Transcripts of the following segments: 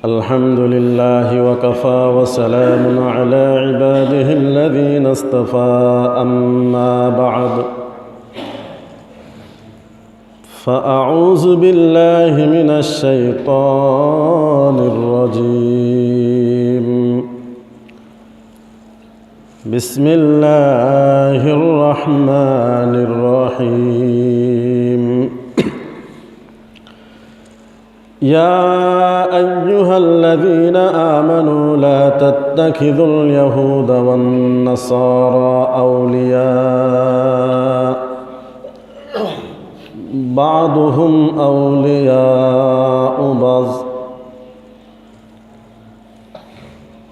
الحمد لله وكفى وسلام على عباده الذين اصطفى أما بعد فأعوذ بالله من الشيطان الرجيم بسم الله الرحمن الرحيم يا أيها الذين آمنوا لا تتخذوا اليهود والنصارى أولياء بعضهم أولياء بعض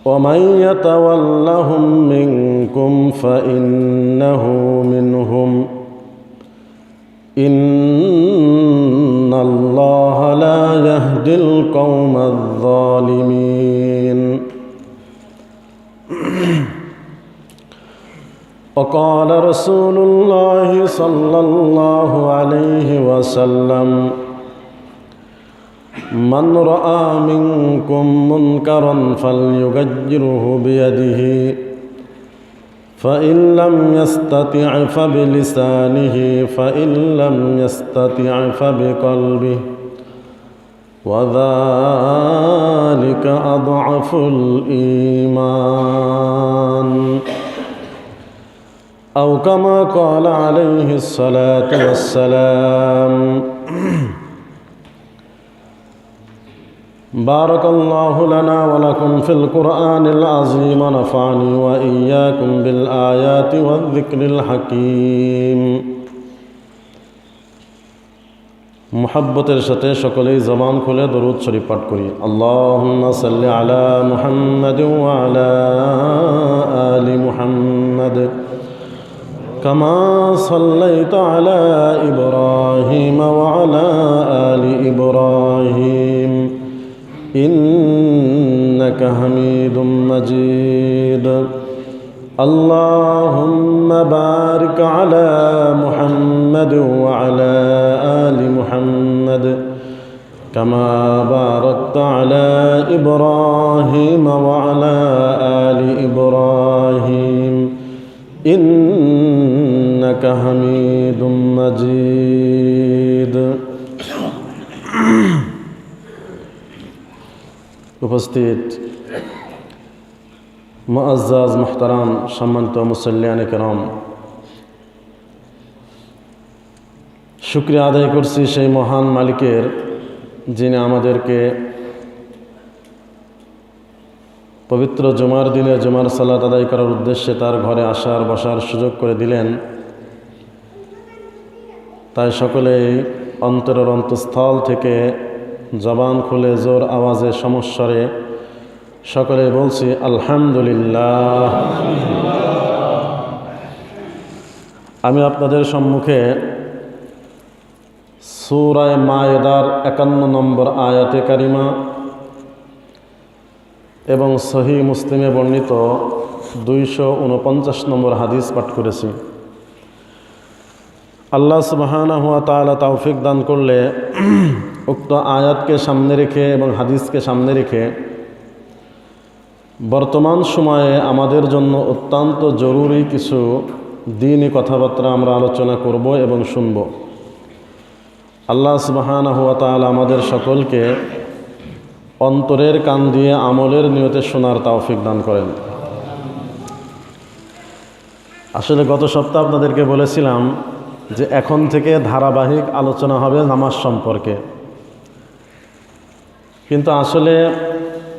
ومن يتولهم منكم فإنه منهم إن الله لا يهدي القوم الظالمين وقال رسول الله صلى الله عليه وسلم من رأى منكم منكرا فليغيره بيده فإن لم يستطع فبلسانه فإن لم يستطع فبقلبه وذلك أضعف الإيمان أو كما قال عليه الصلاة والسلام بارك الله لنا ولكم في القرآن العظيم ونفعني وإياكم بالآيات والذكر الحكيم محبতের সাথে সকলেই জবান খুলে দরুদ শরীফ পাঠ করি আল্লাহুম্মা সাল্লি আলা মুহাম্মাদ ওয়া আলা আলি মুহাম্মাদ কামা সাল্লাইতা আলা ইব্রাহিম ওয়া আলা আলি ইব্রাহিম إنك حميد مجيد اللهم بارك على محمد وعلى آل محمد كما باركت على إبراهيم وعلى آل إبراهيم إنك حميد مجيد উপস্থিত মুআজ্জাজ মুহতারাম সম্মানিত মুসল্লিয়ানে কেরাম, শুকরিয়া আদায় করছি সেই মহান মালিকের যিনি আমাদেরকে পবিত্র জুমার দিনে জুমার সালাত আদায় করার উদ্দেশ্যে তার ঘরে আসার বসার সুযোগ করে দিলেন। তাই সকলেই অন্তরের অন্তঃস্থল থেকে জবান খুলে জোর আওয়াজে সমস্বরে সকলে বলছি আলহামদুলিল্লাহ। আমি আপনাদের সম্মুখে সূরা মায়েদার 51 নম্বর আয়াতে কারিমা এবং সহিহ মুসলিমে বর্ণিত 249 নম্বর হাদিস পাঠ করেছি। আল্লাহ সুবহানাহু ওয়া তাআলা তৌফিক দান করলে উক্ত আয়াতকে সামনে রেখে এবং হাদিসকে সামনে রেখে বর্তমান সময়ে আমাদের জন্য অত্যন্ত জরুরি কিছু দ্বীনি কথাবার্তা আমরা আলোচনা করব এবং শুনব। আল্লাহ সুবহানাহু ওয়া তাআলা আমাদের সকলকে অন্তরের কান দিয়ে আমলের নিয়তে শোনার তৌফিক দান করেন। আসলে গত সপ্তাহে আপনাদেরকে বলেছিলাম যে এখন থেকে ধারাবাহিক আলোচনা হবে নামাজ সম্পর্কে, কিন্তু আসলে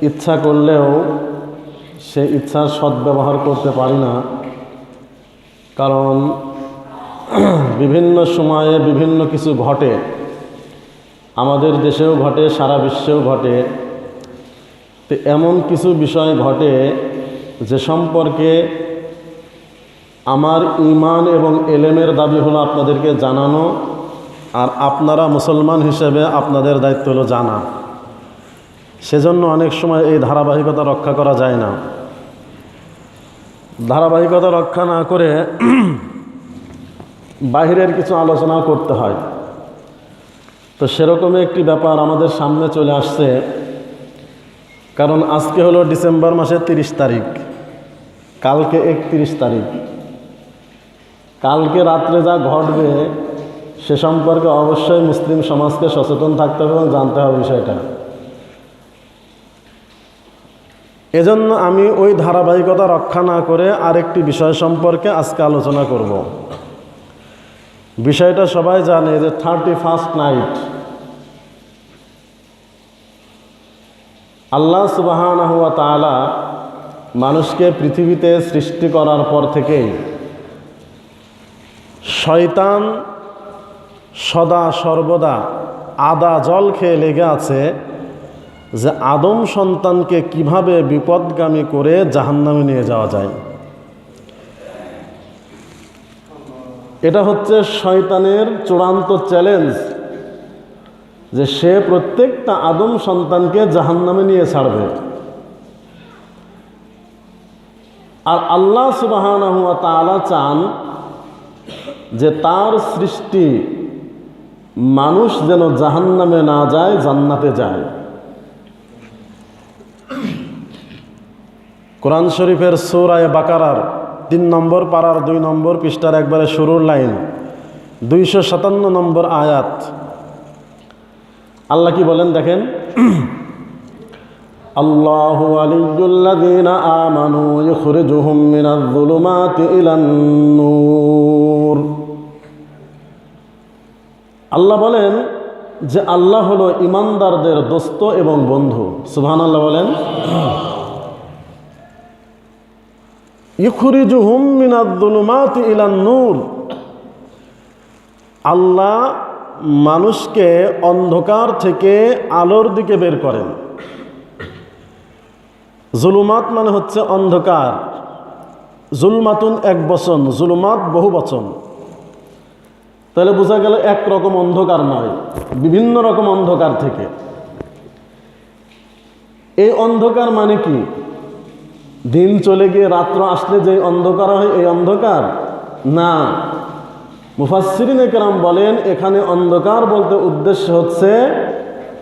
ইচ্ছা করলেও সে ইচ্ছার সদ্ব্যবহার করতে পারি না, কারণ বিভিন্ন সময়ে বিভিন্ন কিছু ঘটে, আমাদের দেশেও ঘটে, সারা বিশ্বেও ঘটে। তো এমন কিছু বিষয় ঘটে যে সম্পর্কে আমার ঈমান এবং এলেমের দাবি হলো আপনাদেরকে জানানো, আর আপনারা মুসলমান হিসেবে আপনাদের দায়িত্ব হলো জানা। সেজন্য অনেক সময় এই ধারাবাহিকতা রক্ষা করা যায় না। ধারাবাহিকতা রক্ষা না করে বাহিরের কিছু আলোচনা করতে হয়। তো সেরকমই একটি ব্যাপার আমাদের সামনে চলে আসছে, কারণ আজকে হলো ডিসেম্বর মাসের 30 তারিখ, কালকে 31 তারিখ। কালকে রাত্রে যা ঘটবে সে সম্পর্কে অবশ্যই মুসলিম সমাজকে সচেতন থাকতে হবে এবং জানতে হবে বিষয়টা। এজন্য আমি ওই ধারাবাহিকতা রক্ষা না করে আরেকটি বিষয় সম্পর্কে আজকে আলোচনা করব। বিষয়টা সবাই জানে যে 31st নাইট আল্লাহ সুবহানাহু ওয়া তাআলা মানুষকে পৃথিবীতে সৃষ্টি করার পর থেকেই শয়তান সদা সর্বদা আদা জল খেয়ে লেগে আছে যে আদম সন্তানকে কিভাবে বিপদগামী করে জাহান্নামে নিয়ে যাওয়া যায়। এটা হচ্ছে শয়তানের চূড়ান্ত চ্যালেঞ্জ যে সে প্রত্যেকটা আদম সন্তানকে জাহান্নামে নিয়ে ছাড়বে। আর আল্লাহ সুবহানাহু ওয়া তাআলা চান যে তার সৃষ্টি মানুষ যেন জাহান্নামে না যায়, জান্নাতে যায়। কোরআন শরীফের সূরা বাকারার 3 নম্বর পারার 2 নম্বর পৃষ্ঠার একবারে শুরুর লাইন 257 নম্বর আয়াত, আল্লাহ কি বলেন দেখেন, আল্লাহু ওয়ালিয়্যুল্লাযীনা আমানু ইখরিজুহুম মিনায-যুলুমাতি ইলান-নূর। আল্লাহ বলেন যে আল্লাহ হলো ঈমানদারদের দোস্ত এবং বন্ধু। সুবহানাল্লাহ বলেন। ইখরিজুহুম মিনায-যুলুমাতি ইলান-নূর, আল্লাহ মানুষকে অন্ধকার থেকে আলোর দিকে বের করেন। জুলুমাত মানে হচ্ছে অন্ধকার, জুলমাতুন এক বচন, জুলুমাত বহু বচন। তাহলে বোঝা গেল একরকম অন্ধকার নয়, বিভিন্ন রকম অন্ধকার থেকে। এই অন্ধকার মানে কি? দিন চলে গিয়ে রাত্র আসলে যে অন্ধকার হয় এই অন্ধকার না। মুফাসসিরিনে কেরাম বলেন এখানে অন্ধকার বলতে উদ্দেশ্য হচ্ছে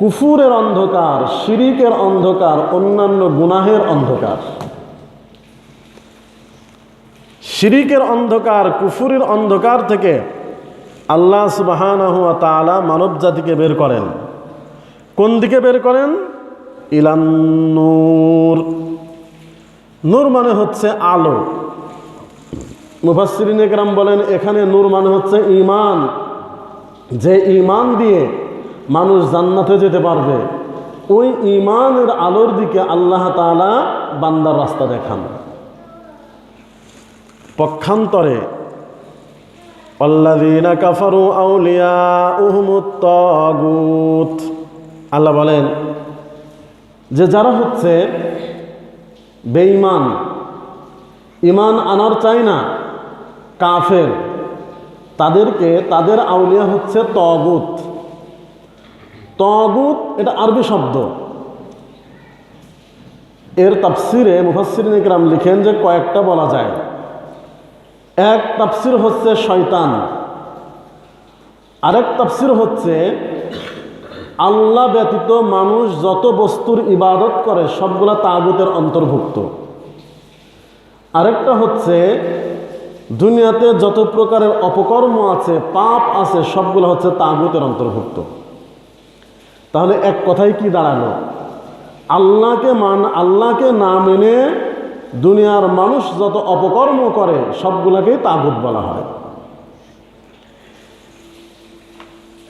কুফুরের অন্ধকার, শিরিকের অন্ধকার, অন্যান্য গুনাহের অন্ধকার। শিরিকের অন্ধকার, কুফুরের অন্ধকার থেকে আল্লাহ সুবহানাহু ওয়া তাআলা মানব জাতিকে বের করেন। কোন দিকে বের করেন? ইলান নূর। নূর মানে হচ্ছে আলো। মুফাসসিরিনে কেরাম বলেন এখানে নূর মানে হচ্ছে ঈমান, যে ঈমান দিয়ে মানুষ জান্নাতে যেতে পারবে। ওই ঈমানের আলোর দিকে আল্লাহ তাআলা বান্দার রাস্তা দেখান। পক্ষান্তরে আল্লাযীনা কাফারু আউলিয়াউহুমুত তাগুত, আল্লাহ বলেন যে যারা হচ্ছে বেঈমান, ঈমান আনার চায় না, কাফের, তাদেরকে তাদের আউলিয়া হচ্ছে তাগুত। তাগুত এটা আরবি শব্দ। এর তাফসিরে মুফাসসিরিনে কেরাম লিখেন যে কয়েকটা বলা যায়। এক তাফসির হচ্ছে শয়তান, আরেক তাফসির হচ্ছে আল্লাহ ব্যতীত মানুষ যত বস্তুর ইবাদত করে সবগুলা তাগুতের অন্তর্ভুক্ত। আরেকটা হচ্ছে দুনিয়াতে যত প্রকারের অপকর্ম আছে, পাপ আছে, সবগুলো হচ্ছে তাগুতের অন্তর্ভুক্ত। তাহলে এক কথাই কি দাঁড়ালো? আল্লাহকে না মেনে দুনিয়ার মানুষ যত অপকর্ম করে সবগুলাকেই তাগুত বলা হয়।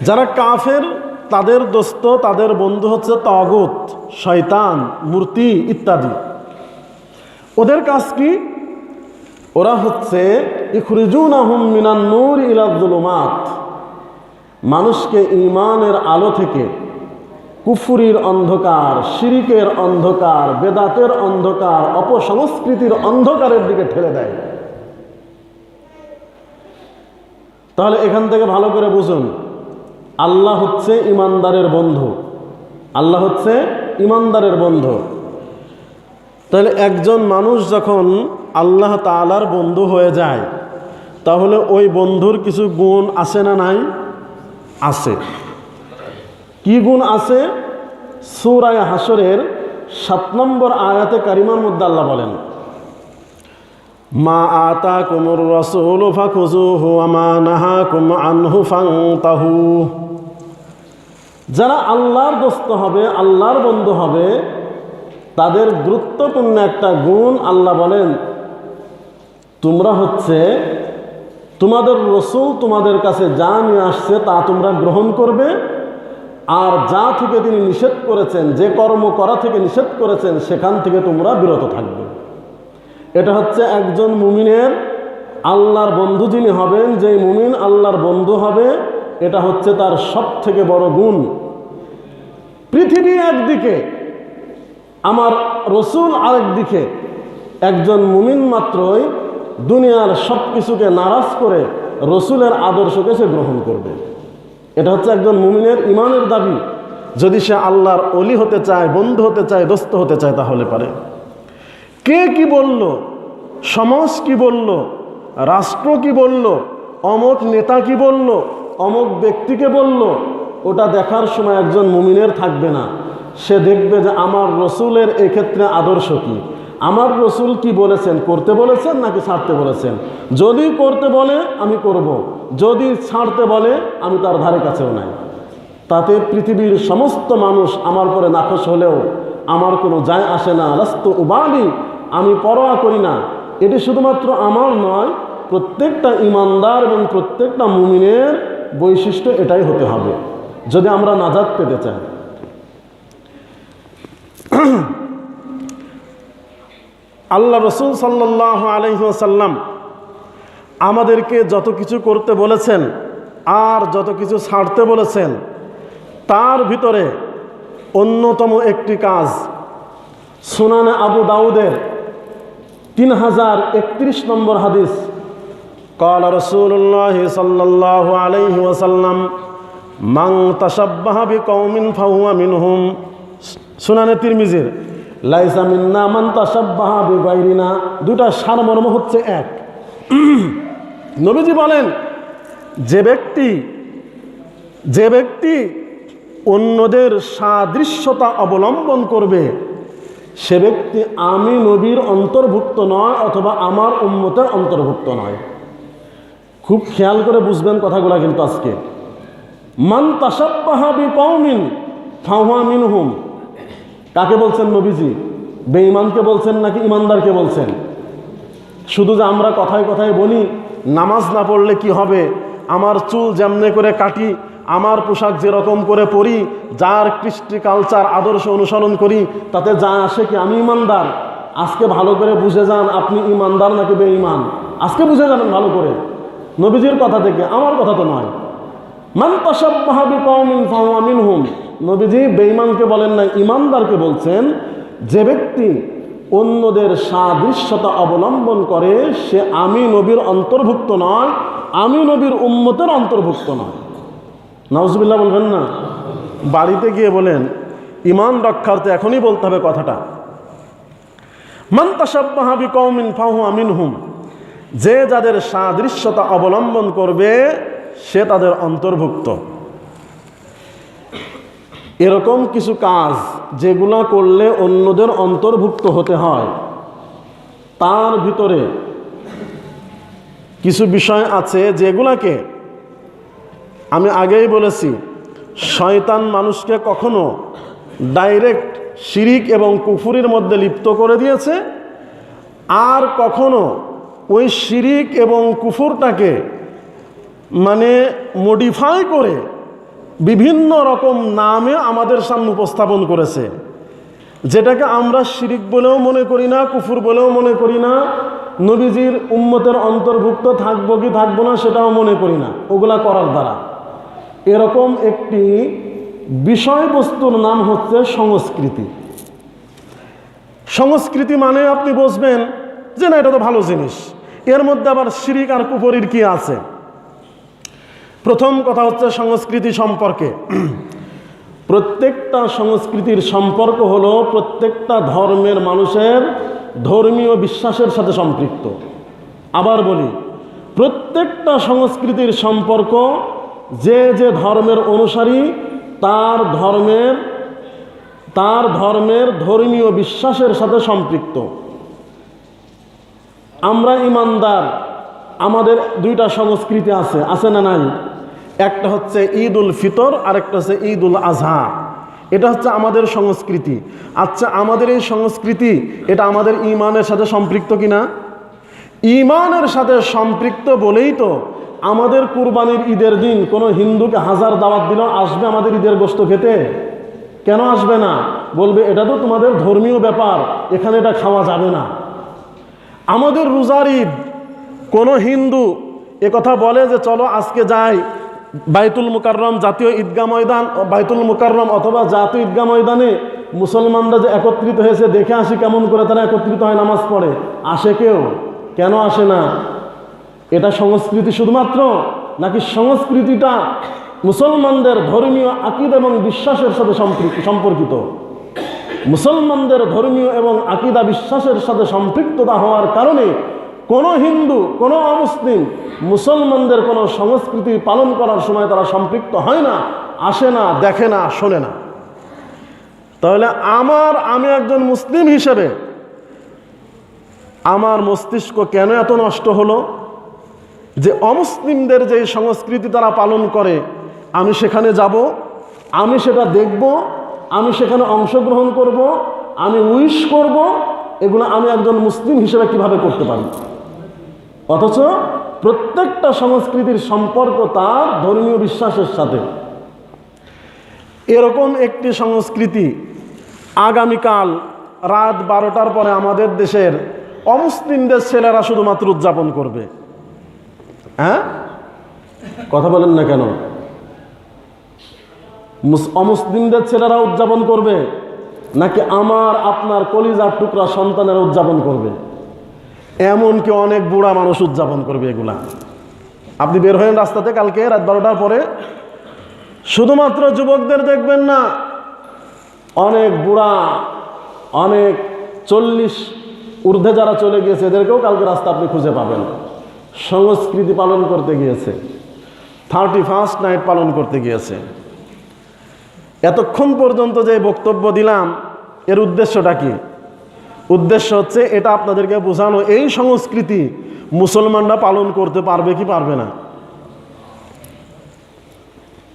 যারা কাফের তাদের দোস্ত, তাদের বন্ধু হচ্ছে তাগুত, শয়তান, মূর্তি ইত্যাদি। ওদের কাজ কি? ওরা হচ্ছে ইখরিজুনাহুম মিনান নূর ইলায-যুলুমাত, মানুষকে ঈমানের আলো থেকে কুফরির অন্ধকার, শিরিকের অন্ধকার, বেদাতের অন্ধকার, অপসংস্কৃতির অন্ধকারের দিকে ঠেলে দেয়। তাহলে এখান থেকে ভালো করে বুঝুন, আল্লাহ হচ্ছে ঈমানদারের বন্ধু। আল্লাহ হচ্ছে ঈমানদারের বন্ধু। তাহলে একজন মানুষ যখন আল্লাহ তাআলার বন্ধু হয়ে যায় তাহলে ওই বন্ধুর কিছু গুণ আছে না নাই? আছে। কি গুণ আছে? সূরা হাশরের 7 নম্বর আয়াতে কারিমার মধ্যে আল্লাহ বলেন, মা আতাকুমুর রাসূলু ফাখুযুহু ওয়া মা নাহাকুম আনহু ফান্তাহু। যারা আল্লাহর দোস্ত হবে, আল্লাহর বন্ধু হবে, তাদের গুরুত্বপূর্ণ একটা গুণ আল্লাহ বলেন, তোমরা হচ্ছে তোমাদের রাসূল তোমাদের কাছে যা নিয়ে আসছে তা তোমরা গ্রহণ করবে, আর যা থেকে তিনি নিষেধ করেছেন, যে কর্ম করা থেকে নিষেধ করেছেন, সেখান থেকে তোমরা বিরত থাকবে। এটা হচ্ছে একজন মুমিনের আল্লাহর বন্ধু যিনি হবেন, যে মুমিন আল্লাহর বন্ধু হবে, এটা হচ্ছে তার সব থেকে বড় গুণ। পৃথিবী একদিকে, আমার রসুল আরেক দিকে, একজন মুমিন মাত্রই দুনিয়ার সব কিছুকে নারাজ করে রসুলের আদর্শকে সে গ্রহণ করবে। এটা হচ্ছে একজন মুমিনের ইমানের দাবি। যদি সে আল্লাহর ওলি হতে চায়, বন্ধু হতে চায়, দোস্ত হতে চায়, তাহলে পারে। কে কি বলল, সমাজ কি বলল, রাষ্ট্র কি বলল, অমুক নেতা কি বলল, অমুক ব্যক্তিকে বলল, ওটা দেখার সময় একজন মুমিনের থাকবে না। সে দেখবে যে আমার রসুলের এক্ষেত্রে আদর্শ কি, আমার রসুল কি বলেছেন, করতে বলেছেন নাকি ছাড়তে বলেছেন। যদি করতে বলে আমি করব, যদি ছাড়তে বলে আমি তার ধারে কাছেও নাই। তাতে পৃথিবীর সমস্ত মানুষ আমার পরে নাখোশ হলেও আমার কোনো যায় আসে না। লাস্তু উবালি, আমি পরোয়া করি না। এটি শুধুমাত্র আমার নয়, প্রত্যেকটা ইমানদার এবং প্রত্যেকটা মুমিনের বৈশিষ্ট্য এটাই হতে হবে যদি আমরা নাজাত পেতে চাই। আল্লাহ রসুল সাল্লাল্লাহু আলাইহি ওয়াসাল্লাম আমাদেরকে যত কিছু করতে বলেছেন আর যত কিছু ছাড়তে বলেছেন, তার ভিতরে অন্যতম একটি কাজ সুনানে আবু দাউদের 3031 নম্বর হাদিস, ক্বালা রাসূলুল্লাহ সাল্লাল্লাহু আলাইহি ওয়াসাল্লাম মান তাশাব্বাহা বিকওমিন ফাহুয়া মিনহুম। সুনানে তিরমিজির লাইসা মিন্না মান তাশাব্বাহা বিগাইরিনা, দুটা সারমর্ম হচ্ছে এক। নবীজি বলেন, যে ব্যক্তি অন্যদের সাদৃশ্যতা অবলম্বন করবে, সে ব্যক্তি আমি নবীর অন্তর্ভুক্ত নয়, অথবা আমার উম্মতের অন্তর্ভুক্ত নয়। খুব খেয়াল করে বুঝবেন কথাগুলো কিন্তু আজকে। মান তাশাব্বাহা বিকওমিন ফাহুয়া মিনহুম, কাকে বলছেন নবীজি? বেঈমানকে বলছেন নাকি ইমানদারকে বলছেন? শুধু যে আমরা কথায় কথায় বলি নামাজ না পড়লে কি হবে, আমার চুল যেমনে করে কাটি, আমার পোশাক যেরকম করে পরি, যার কৃষ্টি কালচার আদর্শ অনুসরণ করি, তাতে যা আসে কি আমি ইমানদার? আজকে ভালো করে বুঝে যান আপনি ইমানদার নাকি বেঈমান। আজকে বুঝে যাবেন ভালো করে, নবীজির কথা থেকে, আমার কথা তো নয়। মান তাশাব্বাহা বিকওমিন ফাহুয়া মিনহুম, নবীজি বেঈমানকে বলেন না, ইমানদারকে বলছেন। যে ব্যক্তি অন্যদের সাদৃশ্যতা অবলম্বন করে, সে আমি নবীর অন্তর্ভুক্ত নয়, আমি নবীর উম্মতের অন্তর্ভুক্ত নয়। নাউজুবিল্লাহ বলবেন না? বাড়িতে গিয়ে বলেন, ইমান রক্ষার্থে এখনই বলতে হবে কথাটা। মান তাশাব্বাহা বিকওমিন ফাহুয়া মিনহুম, যে যাদের সাদৃশ্যতা অবলম্বন করবে সে তাদের অন্তর্ভুক্ত। এরকম কিছু কাজ যেগুলো করলে অন্যদের অন্তর্ভুক্ত হতে হয়, তার ভিতরে কিছু বিষয় আছে যেগুলাকে আমি আগেই বলেছি, শয়তান মানুষকে কখনো ডাইরেক্ট শিরিক এবং কুফরির মধ্যে লিপ্ত করে দিয়েছে, আর কখনো ওই শিরিক এবং কুফরটাকে মডিফাই করে বিভিন্ন রকম নামে আমাদের সামনে উপস্থাপন করেছে, যেটাকে আমরা শিরিক বলেও মনে করি না, কুফর বলেও মনে করি না, নবীজির উম্মতের অন্তর্ভুক্ত থাকবো কি থাকবো না সেটাও মনে করি না ওগুলা করার দ্বারা। এরকম একটি বিষয়বস্তুর নাম হচ্ছে সংস্কৃতি। সংস্কৃতি মানে আপনি বুঝবেন যে না, এটা তো ভালো জিনিস, এর মধ্যে আবার শিরিক আর কুফরির কি আছে? প্রথম কথা হচ্ছে সংস্কৃতি সম্পর্কে। প্রত্যেকটা সংস্কৃতির সম্পর্ক হলো প্রত্যেকটা ধর্মের মানুষের ধর্মীয় বিশ্বাসের সাথে সম্পৃক্ত। আবার বলি, প্রত্যেকটা সংস্কৃতির সম্পর্ক যে যে ধর্মের অনুসারী তার ধর্মের ধর্মীয় বিশ্বাসের সাথে সম্পৃক্ত। আমরা ইমানদার, আমাদের দুইটা সংস্কৃতি আছে না নাই? একটা হচ্ছে ঈদ উল ফিতর আর একটা হচ্ছে ঈদ উল আজহা। এটা হচ্ছে আমাদের সংস্কৃতি। আচ্ছা, আমাদের এই সংস্কৃতি এটা আমাদের ঈমানের সাথে সম্পৃক্ত কিনা? ঈমানের সাথে সম্পৃক্ত বলেই তো আমাদের কুরবানির ঈদের দিন কোনো হিন্দুকে 1000 দাওয়াত দিলেও আসবে আমাদের ঈদের গোশত খেতে? কেন আসবে না? বলবে এটা তো তোমাদের ধর্মীয় ব্যাপার, এখানে এটা খাওয়া যাবে না। আমাদের রোজার ঈদ, কোনো হিন্দু একথা বলে যে চলো আজকে যাই বাইতুল মুকাররম জাতীয় ঈদগাহ ময়দান, বাইতুল মুকাররম অথবা জাতীয় ঈদগাহ ময়দানে মুসলমানরা যে একত্রিত হয়েছে দেখে আসি কেমন করে তারা একত্রিত হয়, নামাজ পড়ে, আসে কেউ? কেন আসে না? এটা সংস্কৃতি শুধুমাত্র, নাকি সংস্কৃতিটা মুসলমানদের ধর্মীয় আকীদা এবং বিশ্বাসের সাথে সম্পর্কিত? মুসলমানদের ধর্মীয় এবং আকীদা বিশ্বাসের সাথে সম্পৃক্ততা হওয়ার কারণে কোনো হিন্দু, কোনো অমুসলিম মুসলমানদের কোনো সংস্কৃতি পালন করার সময় তারা সম্পৃক্ত হয় না, আসে না, দেখে না, শোনে না। তাহলে আমি একজন মুসলিম হিসেবে আমার মস্তিষ্ক কেন এত নষ্ট হলো যে অমুসলিমদের যে সংস্কৃতি তারা পালন করে আমি সেখানে যাব, আমি সেটা দেখব, আমি সেখানে অংশগ্রহণ করব, আমি উইশ করব, এগুলো আমি একজন মুসলিম হিসেবে কিভাবে করতে পারি? অথচ প্রত্যেকটা সংস্কৃতির সম্পর্ক তার ধর্মীয় বিশ্বাসের সাথে। এরকম একটি সংস্কৃতি আগামীকাল রাত 12টার পরে আমাদের দেশের অমুসলিমদের ছেলেরা শুধুমাত্র উদযাপন করবে। হ্যাঁ, কথা বলেন না কেন? অমুসলিমদের ছেলেরা উদযাপন করবে নাকি আমার আপনার কলিজার টুকরা সন্তানেরা উদযাপন করবে? এমনকি অনেক বুড়া মানুষ উদযাপন করবে এগুলা। আপনি বের হয়েন রাস্তাতে কালকে রাত 12টার পরে, শুধুমাত্র যুবকদের দেখবেন না, অনেক বুড়া, অনেক 40 ঊর্ধ্বে যারা চলে গিয়েছে এদেরকেও কালকে রাস্তা আপনি খুঁজে পাবেন। সংস্কৃতি পালন করতে গিয়েছে, 31st নাইট পালন করতে গিয়েছে। এতক্ষণ পর্যন্ত যে বক্তব্য দিলাম এর উদ্দেশ্যটা কি? উদ্দেশ্য হচ্ছে এটা আপনাদেরকে বোঝানো, এই সংস্কৃতি মুসলমানরা পালন করতে পারবে কি পারবে না।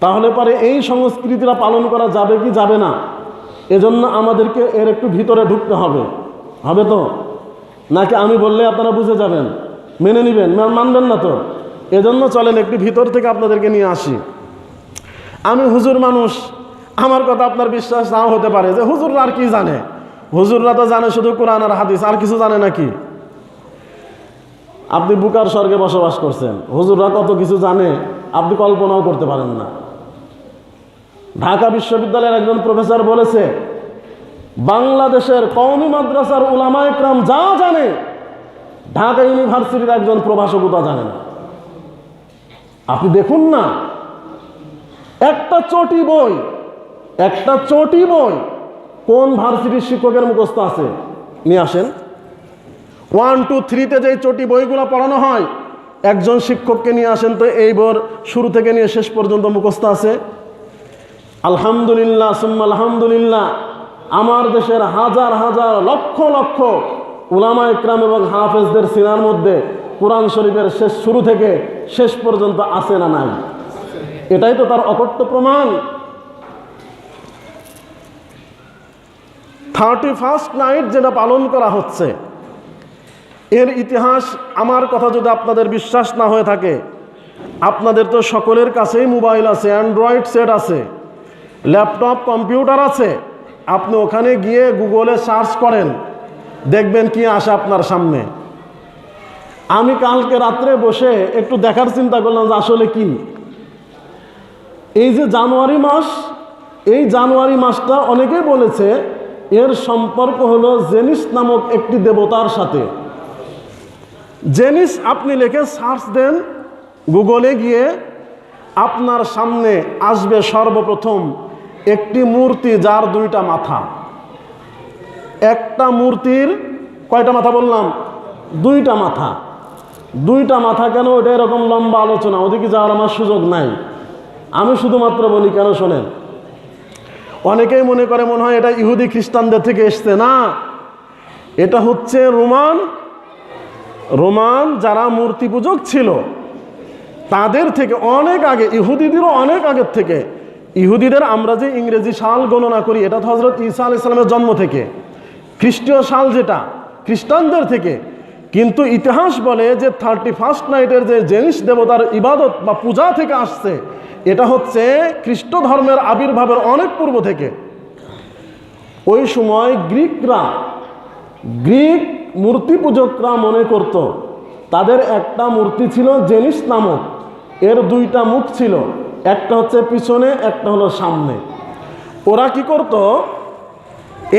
তাহলে পরে এই সংস্কৃতিটা পালন করা যাবে কি যাবে না, এজন্য আমাদেরকে এর একটু ভিতরে ঢুকতে হবে। হবে তো? নাকি আমি বললে আপনারা বুঝে যাবেন, মেনে নেবেন, মানবেন না তো? এজন্য চলেন একটু ভিতর থেকে আপনাদেরকে নিয়ে আসি। আমি হুজুর মানুষ, আমার কথা আপনার বিশ্বাস নাও হতে পারে যে হুজুররা আর কি জানে, হুজুররা তো জানে শুধু কোরআন আর হাদিস, আর কিছু জানে নাকি? আপনি বুকার স্বর্গে বসবাস করছেন, হুজুররা কত কিছু জানে আপনি কল্পনাও করতে পারেন না। ঢাকা বিশ্ববিদ্যালয়ের একজন প্রফেসর বলেছে, বাংলাদেশের কওমি মাদ্রাসার উলামা ইকরাম যা জানে ঢাকা ইউনিভার্সিটির একজন প্রভাষকও তা জানে না। আপনি দেখুন না, একটা চটি বই কোন ভার্সিটির শিক্ষকের মুখস্থ আছে? নিয়ে আসেন। 1, 2, 3-তে যে চটি বইগুলো পড়ানো হয়, একজন শিক্ষককে নিয়ে আসেন তো এই বইয়ের শুরু থেকে নিয়ে শেষ পর্যন্ত মুখস্থ আছে? আলহামদুলিল্লাহ সুম্মা আলহামদুলিল্লাহ, আমার দেশের হাজার হাজার লক্ষ লক্ষ উলামা ইকরাম এবং হাফেজদের সিনার মধ্যে কোরআন শরীফের শুরু থেকে শেষ পর্যন্ত আছে না নাই? এটাই তো তার অকট্য প্রমাণ। 31st নাইট যেটা পালন করা হচ্ছে, এর ইতিহাস, আমার কথা যদি আপনাদের বিশ্বাস না হয়ে থাকে, আপনাদের তো সকলের কাছেই মোবাইল আছে, অ্যান্ড্রয়েড সেট আছে, ল্যাপটপ, কম্পিউটার আছে। আপনি ওখানে গিয়ে গুগলে সার্চ করেন, দেখবেন কি আসে আপনার সামনে। আমি কালকে রাত্রে বসে একটু দেখার চিন্তা করলাম যে আসলে কি এই যে জানুয়ারি মাস, এই জানুয়ারি মাসটা অনেকেই বলেছে এর সম্পর্ক হলো জেনিস নামক একটি দেবতার সাথে। জেনিস আপনি লিখে সার্চ দেন গুগলে গিয়ে, আপনার সামনে আসবে সর্বপ্রথম একটি মূর্তি যার 2টা মাথা। একটা মূর্তির কয়টা মাথা বললাম? 2টা মাথা। 2টা মাথা কেন? ওটা এরকম লম্বা আলোচনা, ওদিকে যাওয়ার আমার সুযোগ নাই। আমি শুধুমাত্র বলি কেন শোনেন, অনেকেই মনে করে মনে হয় এটা ইহুদি খ্রিস্টানদের থেকে এসছে। না, এটা হচ্ছে রোমান যারা মূর্তি পূজক ছিল তাদের থেকে অনেক আগে, ইহুদিদেরও অনেক আগের থেকে। ইহুদিদের আমরা যে ইংরেজি সাল গণনা করি এটা তো হযরত ঈসা আলাইহিস সালামের জন্ম থেকে, খ্রিস্টীয় সাল যেটা খ্রিস্টানদের থেকে। কিন্তু ইতিহাস বলে যে 31st নাইটের যে জেনিস দেবতার ইবাদত বা পূজা থেকে আসছে, এটা হচ্ছে খ্রিস্ট ধর্মের আবির্ভাবের অনেক পূর্ব থেকে। ওই সময় গ্রিক মূর্তি পূজকরা মনে করত তাদের একটা মূর্তি ছিল জেনিস নামক, এর দুইটা মুখ ছিল, একটা হচ্ছে পিছনে, একটা হলো সামনে। ওরা কি করত,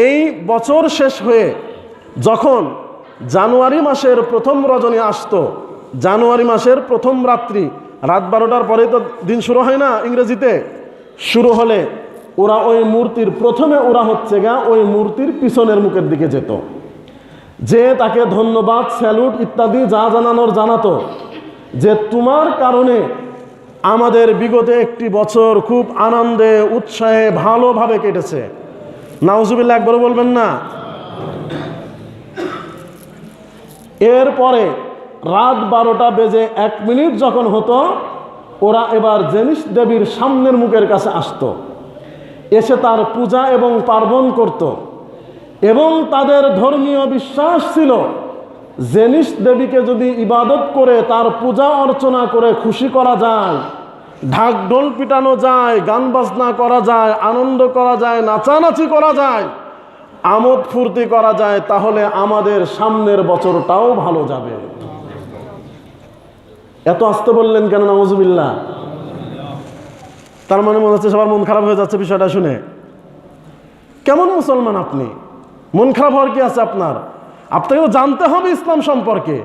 এই বছর শেষ হয়ে যখন জানুয়ারি মাসের প্রথম রজনী আসতো, জানুয়ারি মাসের প্রথম রাত্রি, রাত 12টার পরে তো দিন শুরু হয় না ইংরেজিতে, শুরু হলে ওরা ওই মূর্তির প্রথমে ওরা হচ্ছে ওই মূর্তির পিছনের মুখের দিকে যেত, যে তাকে ধন্যবাদ, স্যালুট ইত্যাদি যা জানানোর জানাতো, যে তোমার কারণে আমাদের বিগত একটি বছর খুব আনন্দে উৎসাহে ভালোভাবে কেটেছে। নাউজুবিল্লাহ একবারও বলবেন না। এরপরে রাত 12টা বেজে 1 মিনিট যখন হতো, ওরা এবার জেনিস দেবীর সামনের মুখের কাছে আসতো, এসে তার পূজা এবং পার্বণ করত। এবং তাদের ধর্মীয় বিশ্বাস ছিল জেনিস দেবীকে যদি ইবাদত করে তার পূজা অর্চনা করে খুশি করা যায়, ঢাক ঢোল পিটানো যায়, গান বাজনা করা যায়, আনন্দ করা যায়, নাচানাচি করা যায়, আমোদ ফুর্তি করা যায়, তাহলে আমাদের সামনের বছরটাও ভালো যাবে। এত আস্তে বললেন কেন নাউজুবিল্লাহ? তার মানে মনে হচ্ছে সবার মন খারাপ হয়ে যাচ্ছে বিষয়টা শুনে। কেমন মুসলমান আপনি? মন খারাপ হওয়ার কি আছে আপনার? আপনাকে তো জানতে হবে ইসলাম সম্পর্কে।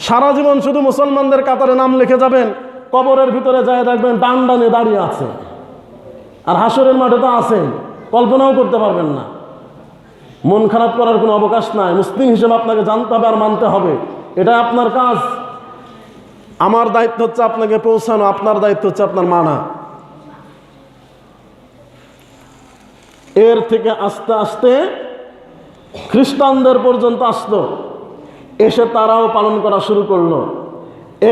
সারা জীবন শুধু মুসলমানদের কাতারে নাম লিখে যাবেন, কবরের ভিতরে যায় দেখবেন ডান ডানে দাঁড়িয়ে আছে, আর হাসরের মাঠে তো আছেন, কল্পনাও করতে পারবেন না। মন খারাপ করার কোনো অবকাশ নাই। মুসলিম হিসেবে আপনাকে জানতে হবে আর মানতে হবে, এটা আপনার কাজ। আমার দায়িত্ব হচ্ছে আপনাকে পৌঁছানো, আপনার দায়িত্ব হচ্ছে আপনার মানা। এর থেকে আস্তে আস্তে খ্রিস্টানদের পর্যন্ত আসলো, এসে তারাও পালন করা শুরু করলো।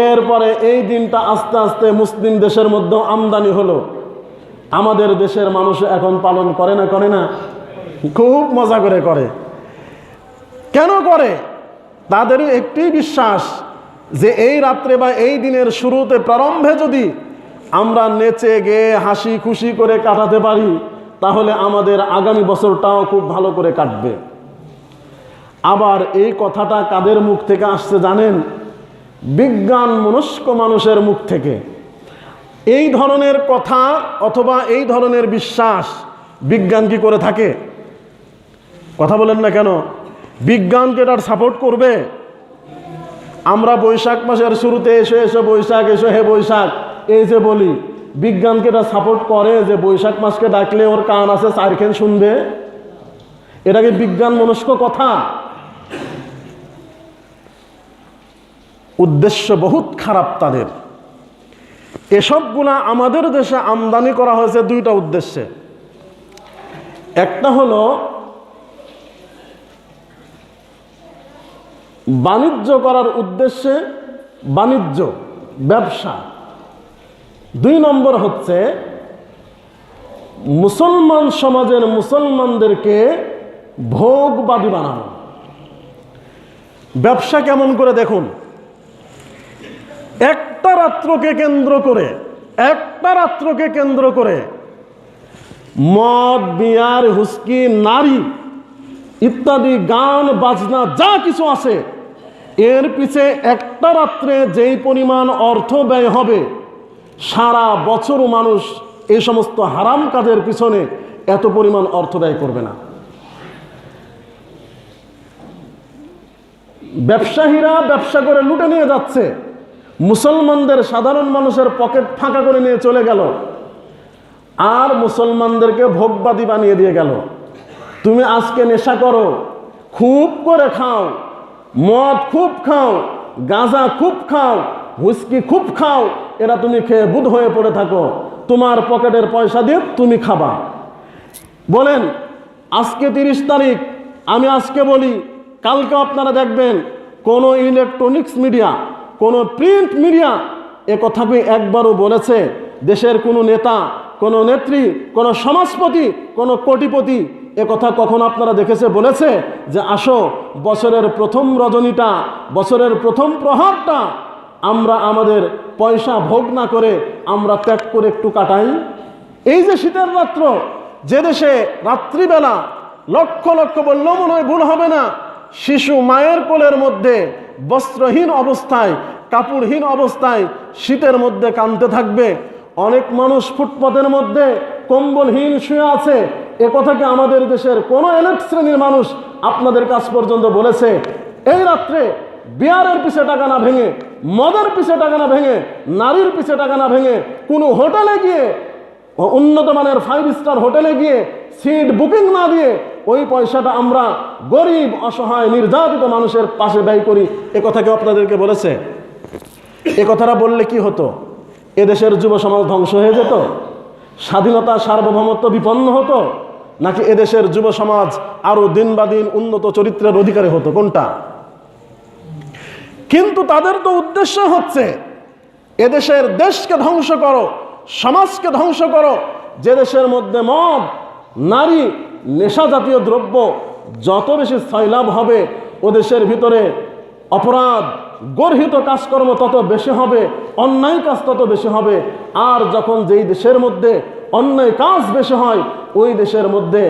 এরপরে এই দিনটা আস্তে আস্তে মুসলিম দেশের মধ্যেও আমদানি হলো। আমাদের দেশের মানুষ এখন পালন করে না? করে না? খুব মজা করে করে। কেন করে? তাদেরও একটি বিশ্বাস যে এই রাত্রে বা এই দিনের শুরুতে প্রারম্ভে যদি আমরা নেচে গেয়ে হাসি খুশি করে কাটাতে পারি, তাহলে আমাদের আগামী বছরটাও খুব ভালো করে কাটবে। আবার এই কথাটা কাদের মুখ থেকে আসছে জানেন? বিজ্ঞান মনস্ক মানুষের মুখ থেকে। এই ধরনের কথা অথবা এই ধরনের বিশ্বাস বিজ্ঞান কি করে থাকে? কথা বলেন না কেন? বিজ্ঞানকে এটার সাপোর্ট করবে? আমরা বৈশাখ মাসের শুরুতে এসে এসে বৈশাখ, এসো হে বৈশাখ এই যে বলি, বিজ্ঞানকে এটা সাপোর্ট করে যে বৈশাখ মাসকে ডাকলে ওর কান আছে চারখান শুনবে? এটা কি বিজ্ঞান মনস্ক কথা? উদ্দেশ্য বহুত খারাপ তাদের। এসবগুলা আমাদের দেশে আমদানি করা হয়েছে দুইটা উদ্দেশ্যে। একটা হলো বাণিজ্য করার উদ্দেশ্যে, বাণিজ্য ব্যবসা। 2 নম্বর হচ্ছে মুসলমান সমাজের মুসলমানদেরকে ভোগবাদী বানানো। ব্যবসা কেমন করে দেখুন, একটা রাত্রকে কেন্দ্র করে মদ, বিয়ার, হুস্কি, নারী ইত্যাদি গান বাজনা যা কিছু আছে, এর পিছে একটা রাত্রে যেই পরিমাণ অর্থ ব্যয় হবে, সারা বছর মানুষ এই সমস্ত হারাম কাজের পিছনে এত পরিমাণ অর্থ ব্যয় করবে না। ব্যবসায়ীরা ব্যবসা করে লুটে নিয়ে যাচ্ছে, মুসলমানদের সাধারণ মানুষের পকেট ফাঁকা করে নিয়ে চলে গেল, আর মুসলমানদেরকে ভোগবাদী বানিয়ে দিয়ে গেল। তুমি আজকে নেশা করো, খুব করে খাও, মদ খুব খাও, গাঁজা খুব খাও, হুইস্কি খুব খাও, এরা তুমি খেয়ে বুধ হয়ে পড়ে থাকো, তোমার পকেটের পয়সা দিয়ে তুমি খাবা। বলেন আজকে 30 তারিখ, আমি আজকে বলি, কালকে আপনারা দেখবেন কোনো ইলেকট্রনিক্স মিডিয়া, কোনো প্রিন্ট মিডিয়া এ কথাকে একবারও বলেছে দেশের কোনো নেতা, কোনো নেত্রী, কোনো সমাজপতি, কোনো কোটিপতি এ কথা কখন আপনারা দেখেছে বলেছে যে আসো বছরের প্রথম রজনীটা, বছরের প্রথম প্রহরটা আমরা আমাদের পয়সা ভোগ না করে আমরা ত্যাগ করে একটু কাটাই? এই যে শীতের রাত্র, যে দেশে রাত্রিবেলা লক্ষ লক্ষ বললেও মনে হয় ভুল হবে না, শিশু মায়ের কোলের মধ্যে বস্ত্রহীন অবস্থায়, কাপড়হীন অবস্থায় শীতের মধ্যে কাঁদতে থাকবে, অনেক মানুষ ফুটপাতের মধ্যে কম্বলহীন শুয়ে আছে, এ কথাকে আমাদের দেশের কোন এলিট শ্রেণীর মানুষ আপনাদের কাছ পর্যন্ত বলেছে? এই রাত্রে বিয়ারের পিছে টাকা না ভেঙে, মদের পিছে টাকা না ভেঙে, নারীর পিছে টাকা না ভেঙে, কোনো হোটেলে গিয়ে, উন্নত মানের 5 স্টার হোটেলে গিয়ে সিট বুকিং না দিয়ে ওই পয়সাটা আমরা গরিব, অসহায়, নির্যাতিত মানুষের পাশে ব্যয় করি, এ কথা কেউ আপনাদেরকে বলেছে? এ কথাটা বললে কি হতো? এদেশের যুব সমাজ ধ্বংস হয়ে যেত? স্বাধীনতা, সার্বভৌমত্ব বিপন্ন হতো? নাকি এদেশের যুব সমাজ আরো দিন বা দিন উন্নত চরিত্রের অধিকারী হতো? কোনটা? কিন্তু তাদের তো উদ্দেশ্য হচ্ছে এদেশের দেশকে ধ্বংস করো, সমাজকে ধ্বংস করো। যে দেশের মধ্যে মদ, নারী, নেশা জাতীয় দ্রব্য যত বেশি সয়লাভ হবে, ও দেশের ভিতরে অপরাধ, গর্হিত কাজকর্ম তত বেশি হবে, অন্যায় কাজ তত বেশি হবে। আর যখন যেই দেশের মধ্যে অন্যায় কাজ বেশি হয়, ওই দেশের মধ্যে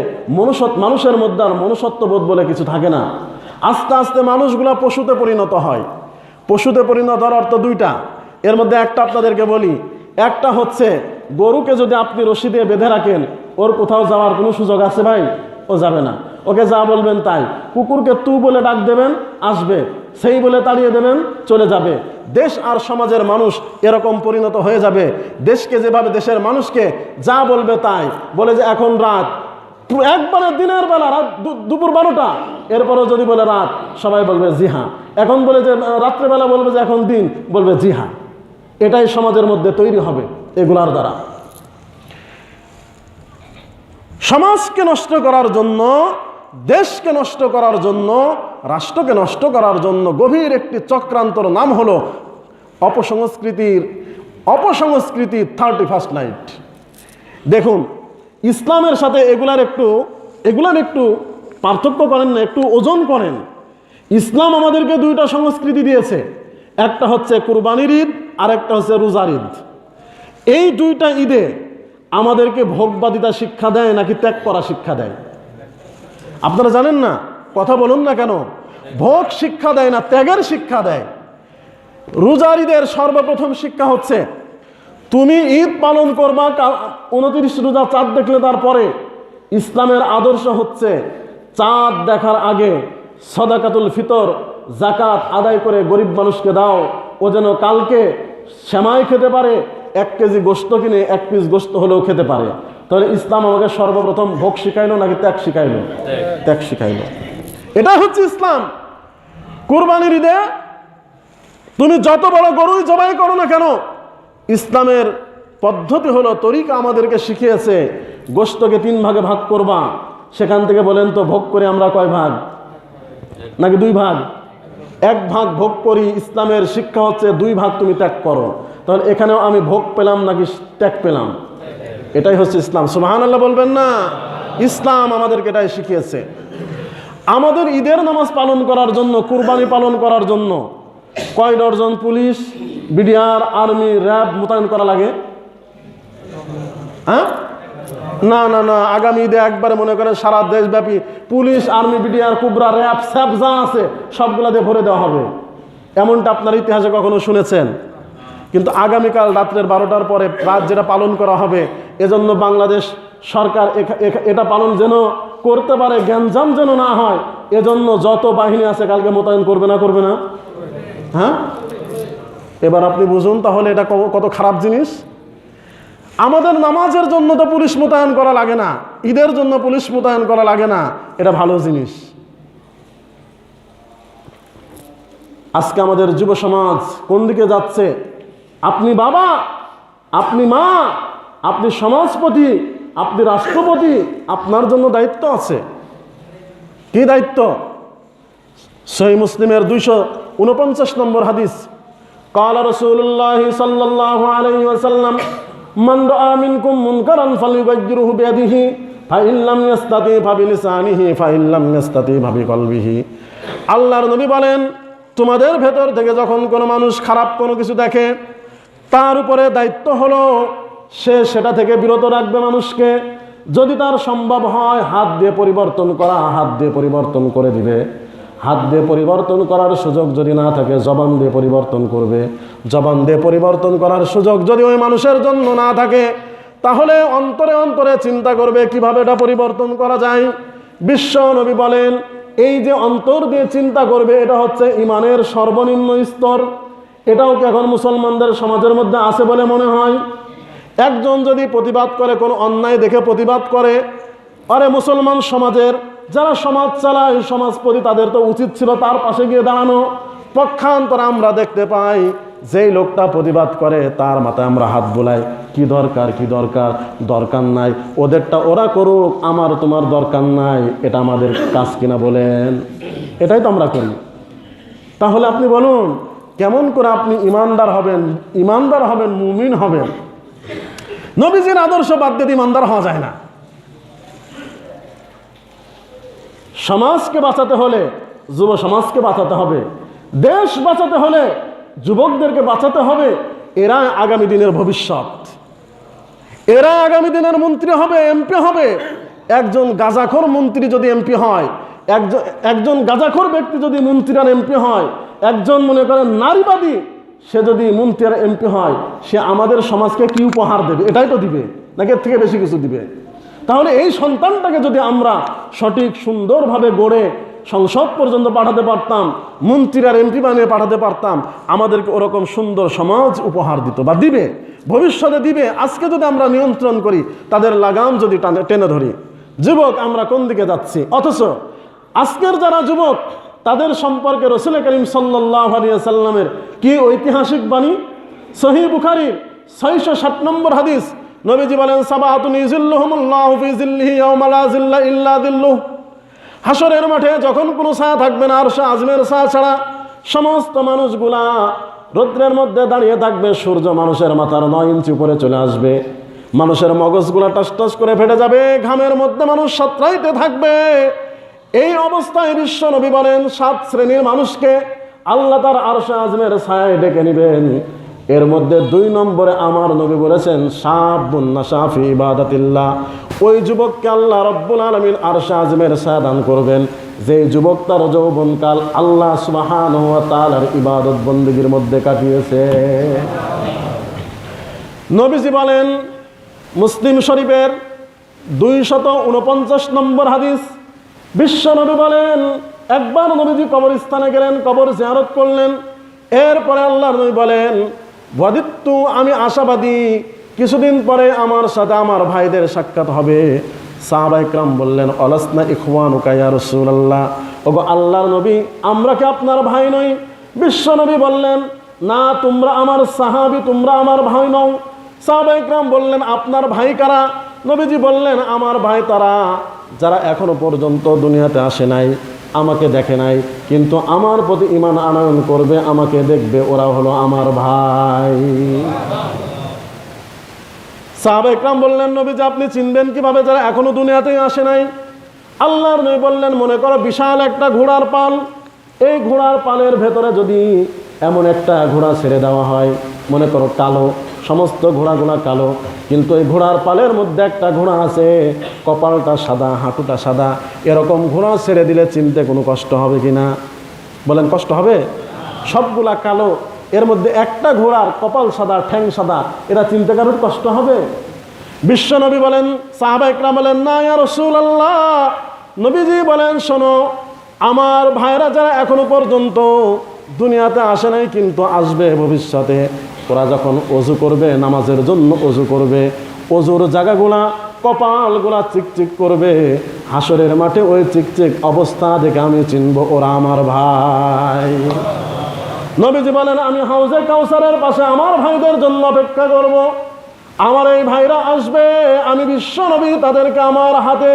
মানুষের মধ্যে আর মনুষ্যত্ববোধ বলে কিছু থাকে না। আস্তে আস্তে মানুষগুলা পশুতে পরিণত হয়। পশুতে পরিণত হওয়ার অর্থ দুইটা, এর মধ্যে একটা আপনাদেরকে বলি। একটা হচ্ছে গরুকে যদি আপনি রশি দিয়ে বেঁধে রাখেন, ওর কোথাও যাওয়ার কোনো সুযোগ আছে ভাই? ও যাবে না, ওকে যা বলবেন তাই। কুকুরকে তু বলে ডাক দেবেন, আসবে, সেই বলে তাড়িয়ে দেবেন, চলে যাবে। দেশ আর সমাজের মানুষ এরকম পরিণত হয়ে যাবে। দেশকে যেভাবে দেশের মানুষকে যা বলবে তাই বলে, যে এখন রাত, একবারে দিনের বেলা রাত দুপুর 12টা, এরপরও যদি বলে রাত, সবাই বলবে জি হ্যাঁ। এখন বলে যে রাত্রেবেলা, বলবে যে এখন দিন, বলবে জি হ্যাঁ। এটাই সমাজের মধ্যে তৈরি হবে এগুলার দ্বারা। সমাজকে নষ্ট করার জন্য, দেশকে নষ্ট করার জন্য, রাষ্ট্রকে নষ্ট করার জন্য গভীর একটি চক্রান্তর নাম হলো অপসংস্কৃতির 31st নাইট। দেখুন, ইসলামের সাথে এগুলার একটু পার্থক্য করেন না, একটু ওজন করেন। ইসলাম আমাদেরকে দুইটা সংস্কৃতি দিয়েছে, একটা হচ্ছে কুরবানির ঈদ আর একটা হচ্ছে রোজার ঈদ। এই দুইটা ঈদে আমাদেরকে ভোগবাদিতা শিক্ষা দেয় নাকি ত্যাগ করা শিক্ষা দেয়? আপনারা জানেন না? কথা বলুন না কেন? ভোগ শিক্ষা দেয় না, ত্যাগের শিক্ষা দেয়। রোজার ঈদের সর্বপ্রথম শিক্ষা হচ্ছে তুমি ঈদ পালন করবা 29 রোজা চাঁদ দেখলে, তারপরে ইসলামের আদর্শ হচ্ছে চাঁদ দেখার আগে সদাকাতুল ফিতর, জাকাত আদায় করে গরিব মানুষকে দাও, ও যেন কালকে সেমাই খেতে পারে, 1 কেজি গোশত কিনে 1 পিস গোশত হলেও খেতে পারে। তাহলে ইসলাম আমাকে সর্বপ্রথম ভোগ শিখাইলো নাকি ত্যাগ শিখাইলো? ত্যাগ শিখাইলো। এটা হচ্ছে ইসলাম। কুরবানির ঈদে তুমি যত বড় গরুই জবাই করো না কেন, ইসলামের পদ্ধতি হলো, তরিকা আমাদেরকে শিখিয়েছে গোশতকে 3 ভাগে ভাগ করবা। সেখান থেকে বলেন তো ভোগ করে আমরা কয় ভাগ? নাকি 2 ভাগ? 1 ভাগ ভোগ করি। ইসলামের শিক্ষা হচ্ছে 2 ভাগ তুমি ত্যাগ করো। তাহলে এখানেও আমি ভোগ পেলাম নাকি ত্যাগ পেলাম? এটাই হচ্ছে ইসলাম। সুবহানাল্লাহ বলবেন না? ইসলাম আমাদেরকে এটাই শিখিয়েছে। আমাদের ঈদের নামাজ পালন করার জন্য, কুরবানি পালন করার জন্য কয় dozen police, BDR, army, RAB মোতায়েন করা লাগে? হ্যাঁ? না না না, আগামী ঈদে একবারে মনে করেন সারা দেশব্যাপী পুলিশ, আর্মি, বিডিআর, কুবরা, র্যাব, স্যাপ যা আছে সবগুলা দিয়ে ভরে দেওয়া হবে। এমনটা আপনার ইতিহাসে কখনো শুনেছেন? কিন্তু আগামীকাল রাত্রের 12টার পরে রাত যেটা পালন করা হবে, এজন্য বাংলাদেশ সরকার এটা পালন যেন করতে পারে, গ্যাঞ্জাম যেন না হয়, এজন্য যত বাহিনী আছে কালকে মোতায়েন করবে না? করবে না? হ্যাঁ, এবার আপনি বুঝুন তাহলে এটা কত খারাপ জিনিস। আমাদের নামাজের জন্য তো পুলিশ মোতায়েন করা লাগে না, ঈদের জন্য পুলিশ মোতায়েন করা লাগে না, এটা ভালো জিনিস। আজকে আমাদের যুব সমাজ কোন দিকে যাচ্ছে? আপনি বাবা, আপনি মা, আপনি সমাজপতি, আপনি রাষ্ট্রপতি, আপনার জন্য দায়িত্ব আছে। কি দায়িত্ব? সহিহ মুসলিমের 249 নম্বর হাদিস, ক্বালা রাসূলুল্লাহ সাল্লাল্লাহু আলাইহি ওয়াসাল্লাম, মান রাআ মিনকুম মুনকারান ফালইউগাইয়িরহু বিয়াদিহি ফাইন লাম ইস্তাতি ফাবিলিসানিহি ফাইন লাম ইস্তাতি ফাবিকলবিহি। আল্লাহর নবী বলেন, তোমাদের ভেতর থেকে যখন কোনো মানুষ খারাপ কোনো কিছু দেখে, তার উপরে দায়িত্ব হলো সে সেটা থেকে বিরত রাখবে মানুষকে। যদি তার সম্ভব হয় হাত দিয়ে পরিবর্তন করা, হাত দিয়ে পরিবর্তন করে দিবে। হাত দিয়ে পরিবর্তন করার সুযোগ যদি না থাকে, জবান দিয়ে পরিবর্তন করবে। জবান দিয়ে পরিবর্তন করার সুযোগ যদি ওই মানুষের জন্য না থাকে, তাহলে অন্তরে অন্তরে চিন্তা করবে কিভাবে এটা পরিবর্তন করা যায়। বিশ্ব নবী বলেন, এই যে অন্তর দিয়ে চিন্তা করবে, এটা হচ্ছে ইমানের সর্বনিম্ন স্তর। এটাও কি এখন মুসলমানদের সমাজের মধ্যে আছে বলে মনে হয়? একজন যদি প্রতিবাদ করে, কোনো অন্যায় দেখে প্রতিবাদ করে, আরে মুসলমান সমাজের যারা সমাজ চালায়, সমাজপতি, তাদের তো উচিত ছিল তার পাশে গিয়ে দাঁড়ানো। পক্ষান্তরে আমরা দেখতে পাই যেই লোকটা প্রতিবাদ করে তার মাথায় আমরা হাত বোলাই, কি দরকার, কি দরকার, দরকার নাই, ওদেরটা ওরা করুক, আমার তোমার দরকার নাই, এটা আমাদের কাজ কিনা বলেন? এটাই তো আমরা করি। তাহলে আপনি বলুন, কেমন করে আপনি ইমানদার হবেন, ইমানদার হবেন, মুমিন হবেন? নবীজির আদর্শ বাদ দিয়ে ইমানদার হওয়া যায় না। সমাজকে বাঁচাতে হলে যুব সমাজকে বাঁচাতে হবে, দেশ বাঁচাতে হলে যুবকদেরকে বাঁচাতে হবে। এরা আগামী দিনের ভবিষ্যৎ, এরা আগামী দিনের মন্ত্রী হবে, এমপি হবে। একজন গাঁজাখোর মন্ত্রী যদি এমপি হয়, একজন গাঁজাখোর ব্যক্তি যদি মন্ত্রী আর এমপি হয়, একজন মনে করেন নারীবাদী সে যদি মন্ত্রী আর এমপি হয়, সে আমাদের সমাজকে কি উপহার দেবে? এটাই তো দিবে, নাকি এর থেকে বেশি কিছু দিবে? তাহলে এই সন্তানটাকে যদি আমরা সঠিক সুন্দরভাবে গড়ে সংসদ পর্যন্ত পাঠাতে পারতাম, মন্ত্রী আর এমপি বানিয়ে পাঠাতে পারতাম, আমাদেরকে ওরকম সুন্দর সমাজ উপহার দিত বা দিবে, ভবিষ্যতে দিবে। আজকে যদি আমরা নিয়ন্ত্রণ করি, তাদের লাগাম যদি টেনে ধরি, যুবক আমরা কোন দিকে যাচ্ছি? অথচ আজকের যারা যুবক, তাদের সম্পর্কে রাসূল করিম সাল্লাল্লাহু আলাইহি ওয়াসাল্লামের কি ঐতিহাসিক বাণী! সহিহ বুখারীর 660 নম্বর হাদিস, নবীজি বলেন, সাবাতুন ইযিল্লুহুমুল্লাহু ফি যিল্লিহি ইয়াওমা লা যিল্লা ইল্লা যিল্লুহ। হাসরের মাঠে যখন কোনো ছায়া থাকবে না আরশে আযমের ছায়া ছাড়া, সমস্ত মানুষগুলা রৌদ্রের মধ্যে দাঁড়িয়ে থাকবে। সূর্য মানুষের মাথার 9 ইঞ্চি উপরে চলে আসবে, মানুষের মগজগুলা টস টস করে ফেটে যাবে, ঘামের মধ্যে মানুষ সাঁতরাইতে থাকবে। এই অবস্থায় বিশ্ব নবী বলেন, 7 শ্রেণীর মানুষকে আল্লাহ তার আরশে আযমের ছায়ায় ডেকে নেবেন। এর মধ্যে 2 নম্বরে আমার নবী বলেছেন, শাবুন নাশা ফি ইবাদাতিল্লাহ। ওই যুবককে আল্লাহ রাব্বুল আলামিন আরশে আযমের ছায়া দান করবেন, যে যুবক তার যৌবনকাল আল্লাহ সুবহানাহু ওয়া তাআলার ইবাদত বন্দেগীর মধ্যে কাটিয়েছে। নবীজি বলেন, মুসলিম শরীফের 249 নম্বর হাদিস, বিশ্ব নবী বলেন, একবার নবীজি কবরস্থানে গেলেন, কবর জিয়ারত করলেন। এরপরে আল্লাহর নবী বলেন, ওয়াদিত্তু, আমি আশাবাদী কিছুদিন পরে আমার সাথে আমার ভাইদের সাক্ষাৎ হবে। সাহাবায়ে কেরাম বললেন, অলাসনা ইখওয়ানুকা ইয়া রাসূলুল্লাহ, ওগো আল্লাহর নবী, আমরা কি আপনার ভাই নই? বিশ্ব নবী বললেন, না, তোমরা আমার সাহাবী, তোমরা আমার ভাই নও। সাহাবায়ে কেরাম বললেন, আপনার ভাই কারা? নবীজি বললেন, আমার ভাই তারা যারা এখনো পর্যন্ত দুনিয়াতে আসে নাই, আমাকে দেখে নাই, কিন্তু আমার প্রতি ঈমান আনয়ন করবে, আমাকে দেখবে, ওরা হলো আমার ভাই। সাহাবায়ে কেরাম বললেন, নবীজি আপনি চিনবেন কিভাবে যারা এখনো দুনিয়াতেই আসে নাই? আল্লাহর নবী বললেন, মনে করো বিশাল একটা ঘোড়ার পাল, এই ঘোড়ার পালের ভেতরে যদি এমন একটা ঘোড়া ছেড়ে দেওয়া হয়, মনে করো কালো, সমস্ত ঘোড়াগুলা কালো, কিন্তু এই ঘোড়ার পালের মধ্যে একটা ঘোড়া আছে, কপালটা সাদা, হাঁটুটা সাদা, এরকম ঘোড়া ছেড়ে দিলে চিনতে কোনো কষ্ট হবে কিনা? বলেন, কষ্ট হবে? সবগুলা কালো, এর মধ্যে একটা ঘোড়ার কপাল সাদা, ঠ্যাং সাদা, এরা চিনতে কারোর কষ্ট হবে? বিশ্ব নবী বলেন, সাহাবায়ে কেরাম বলেন, না ইয়া রাসূলুল্লাহ। নবীজি বলেন, শোনো, আমার ভাইরা যারা এখনো পর্যন্ত দুনিয়াতে আসে নাই কিন্তু আসবে ভবিষ্যতে, ওরা যখন ওযু করবে, নামাজের জন্য ওযু করবে, ওযুর জায়গাগুলা, কপালগুলা চিকচিক করবে, হাসরের মাঠে ওই চিকচিক অবস্থা দেখে আমি চিনব ওরা আমার ভাই। নবীজি বলেন, আমি হাউজে কাউসারের পাশে আমার ভাইদের জন্য অপেক্ষা করব। আমার এই ভাইরা আসবে, আমি বিশ্ব নবী তাদেরকে আমার হাতে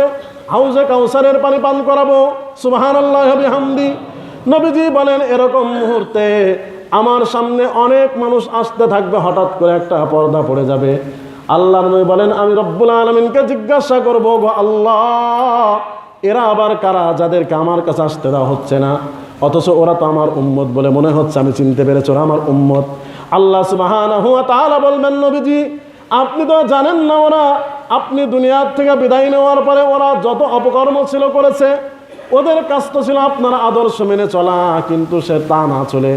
হাউজে কাউসারের পানি পান করাবো। সুবহানাল্লাহি ওয়া বিহামদি। নবীজি বলেন এরকম মুহূর্তে আমার সামনে অনেক মানুষ আসতে থাকবে, হঠাৎ করে একটা পর্দা পড়ে যাবে। আল্লাহর নবী বলেন আমি রব্বুল আলামিনকে জিজ্ঞাসা করবো, গো আল্লাহ, এরা আবার কারা যাদেরকে আমার কাছে আসতে দেওয়া হচ্ছে না, অথচ ওরা তো আমার উম্মত বলে মনে হচ্ছে, আমি চিনতে পেরেছি ওরা আমার উম্মত। আল্লাহ সুবহানাহু ওয়া তাআলা বলবেন, নবীজি আপনি তো জানেন না ওরা আপনি দুনিয়ার থেকে বিদায় নেওয়ার পরে ওরা যত অপকর্ম ছিল করেছে, ওদের কাজ তো ছিল আপনার আদর্শ মেনে চলা, কিন্তু সে তা না চলে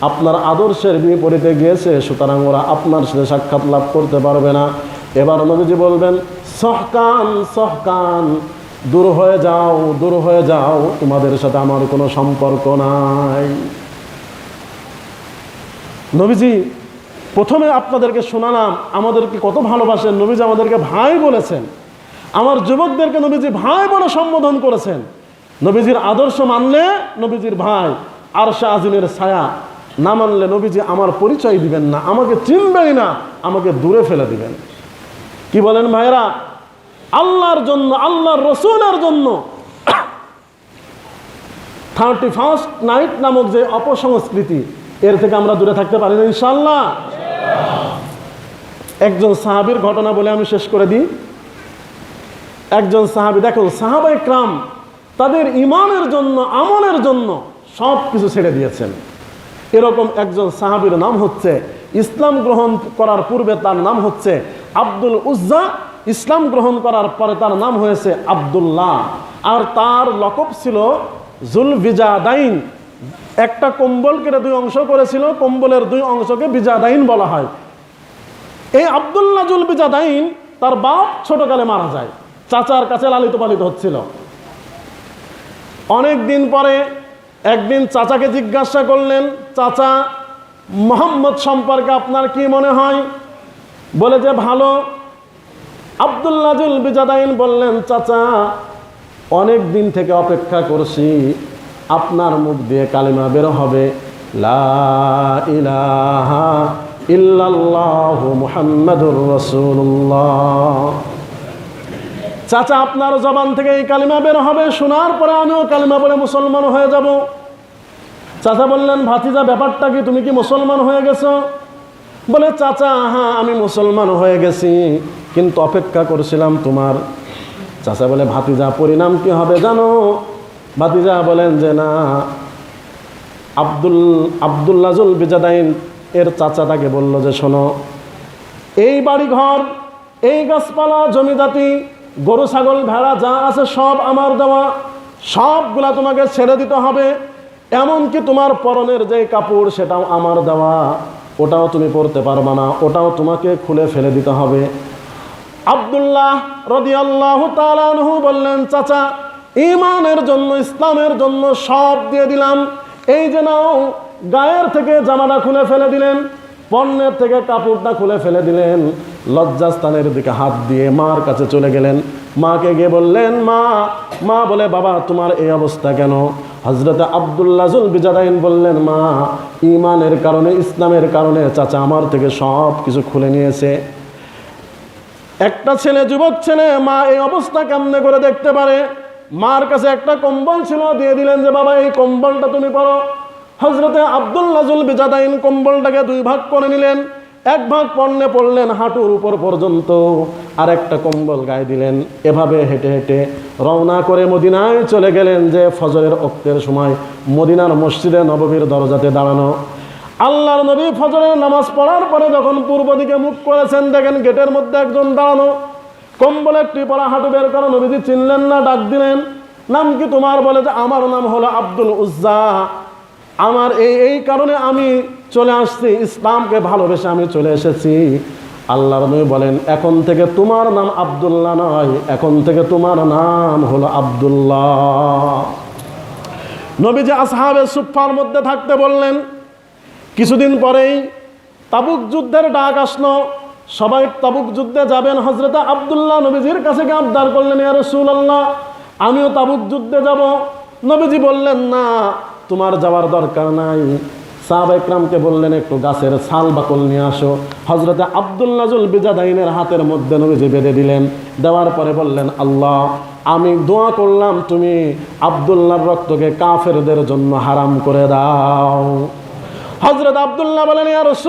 আপনার আদর্শের বিপরীতে গিয়েছে, সুতরাং ওরা আপনার সাথে সাক্ষাৎ লাভ করতে পারবে না। এবার নবীজি বলবেন, সহকান সহকান, দূর হয়ে যাও, দূর হয়ে যাও, তোমাদের সাথে আমার কোনো সম্পর্ক নাই। নবীজি প্রথমে আপনাদেরকে শোনালাম আমাদেরকে কত ভালোবাসেন, নবীজি আমাদেরকে ভাই বলেছেন, আমার যুবকদেরকে নবীজি ভাই বলে সম্বোধন করেছেন। নবীজির আদর্শ মানলে নবীজির ভাই, আরশে আজিমের ছায়া, না মানলে নবীজি আমার পরিচয় দিবেন না, আমাকে চিনবেই না, আমাকে দূরে ফেলে দিবেন। কি বলেন ভাইরা? আল্লাহর জন্য, আল্লাহর রসুলের জন্য 31st নাইট নামক যে অপসংস্কৃতি, এর থেকে আমরা দূরে থাকতে পারি না ইনশাআল্লাহ। একজন সাহাবীর ঘটনা বলে আমি শেষ করে দিই। একজন সাহাবী, দেখুন সাহাবায়ে কেরাম তাদের ঈমানের জন্য, আমলের জন্য সব কিছু ছেড়ে দিয়েছেন। এরকম একজন সাহাবীর নাম হচ্ছে, ইসলাম গ্রহণ করার পূর্বে তার নাম হচ্ছে আব্দুল উজ্জা, ইসলাম গ্রহণ করার পরে তার নাম হয়েছে আব্দুল্লাহ, আর তার লকব ছিল জুলবিজাদাইন। একটা কম্বল কেটে দুই অংশ করেছিল, কম্বলের দুই অংশকে বিজাদাইন বলা হয়। এই আব্দুল্লাহ জুলবিজাদাইন, তার বাপ ছোটকালে মারা যায়, চাচার কাছে লালিত পালিত হচ্ছিল। অনেক দিন পরে একদিন চাচাকে জিজ্ঞাসা করলেন, চাচা মুহাম্মদ সম্পর্কে আপনার কি মনে হয়? বলে যে ভালো। আব্দুল্লাহ জুলবিজাদাইন বললেন, চাচা অনেক দিন থেকে অপেক্ষা করছি, আপনার মুখ দিয়ে কালিমা বের হবে, লা ইলাহা ইল্লাল্লাহু মুহাম্মাদুর রাসূলুল্লাহ। চাচা আপনার জবান থেকে এই কালিমা বের হবে, শোনার পরে আমিও কালিমা বলে মুসলমান হয়ে যাব। চাচা বললেন, ভাতিজা ব্যাপারটা কি, তুমি কি মুসলমান হয়ে গেছো? বলে, চাচা হ্যাঁ আমি মুসলমান হয়ে গেছি, কিন্তু অপেক্ষা করছিলাম তোমার। চাচা বলে, ভাতিজা পরিণাম কি হবে জানো? ভাতিজা বলেন যে না, আব্দুল্লাহ জুলবিজাদাইন এর চাচা তাকে বলল যে শোনো, এই বাড়ি ঘর, এই গাছপালা, জমিদাতি, গরু ছাগল ভেড়া যা আছে সব আমার দেওয়া, সবগুলা তোমাকে ছেড়ে দিতে হবে, এমনকি তোমার পরনের যে কাপড় সেটাও আমার দেওয়া, ওটাও তুমি পরতে পারবা না, ওটাও তোমাকে খুলে ফেলে দিতে হবে। আব্দুল্লাহ রাদিয়াল্লাহু তাআলা আনহু বললেন, চাচা ঈমানের জন্য, ইসলামের জন্য সব দিয়ে দিলাম, এই যে নাও। গায়ের থেকে জামাটা খুলে ফেলে দিলেন, পণ্যের থেকে কাপড়টা খুলে ফেলে দিলেন, লজ্জাস্থানের দিকে হাত দিয়ে মার কাছে চলে গেলেন। মাকে গিয়ে বললেন, মা। মা বলে, বাবা তোমার এই অবস্থা কেন? হযরত আব্দুল্লাহ জুলবিজাদাইন বললেন, মা ঈমানের কারণে, ইসলামের কারণে চাচা আমার থেকে সব কিছু খুলে নিয়েছে। একটা ছেলে, যুবক ছেলে, মা এই অবস্থা কেমনে করে দেখতে পারে? মার কাছে একটা কম্বল ছিল, দিয়ে দিলেন যে বাবা এই কম্বলটা তুমি পরো। হযরতে আব্দুল্লাহ জুলবিজাদাইন কম্বলটাকে দুই ভাগ করে নিলেন, এক ভাগ পণ্যে পড়লেন হাঁটুর উপর পর্যন্ত, আর একটা কম্বল গায়ে দিলেন। এভাবে হেঁটে হেঁটে রওনা করে মদিনায় চলে গেলেন, যে ফজরের ওক্তের সময় মদিনার মসজিদে নববীর দরজাতে দাঁড়ানো। আল্লাহর নবী ফজরের নামাজ পড়ার পরে যখন পূর্ব দিকে মুখ করেছেন, দেখেন গেটের মধ্যে একজন দাঁড়ানো, কম্বল একটি পরা, হাঁটু বের করা। নবীজি চিনলেন না, ডাক দিলেন, নাম কি তোমার? বলে যে আমার নাম হলো আব্দুল উজ্জা, আমার এই কারণে আমি চলে আসছি, ইসলামকে ভালোবেসে আমি চলে এসেছি। আল্লাহর নবী বলেন, এখন থেকে তোমার নাম আব্দুল্লাহ নয়, এখন থেকে তোমার নাম হলো আব্দুল্লাহ। নবীজি আসহাবে সুফফার মধ্যে থাকতে বললেন। কিছুদিন পরেই তাবুক যুদ্ধের ডাক আসলো, সবাই তাবুক যুদ্ধে যাবেন। হযরত আব্দুল্লাহ নবীজির কাছে গিয়ে আবদার করলেন, ইয়া রাসূলুল্লাহ আমিও তাবুক যুদ্ধে যাব। নবীজি বললেন, না তোমার যাওয়ার দরকার নাই, সাহাবা ইকরামকে বললেন একটু গাছের ছাল বাকল নিয়ে আসো। হযরতে আব্দুল্লাহ যুল বিজাদাইনের হাতের মধ্যে নবীজি বেঁধে দিলেন। দেওয়ার পরে বললেন, আল্লাহ, আমি দোয়া করলাম তুমি আব্দুল্লাহর রক্তকে কাফেরদের জন্য হারাম করে দাও। হযরত আব্দুল্লাহ বলেন, ইয়া রাসূল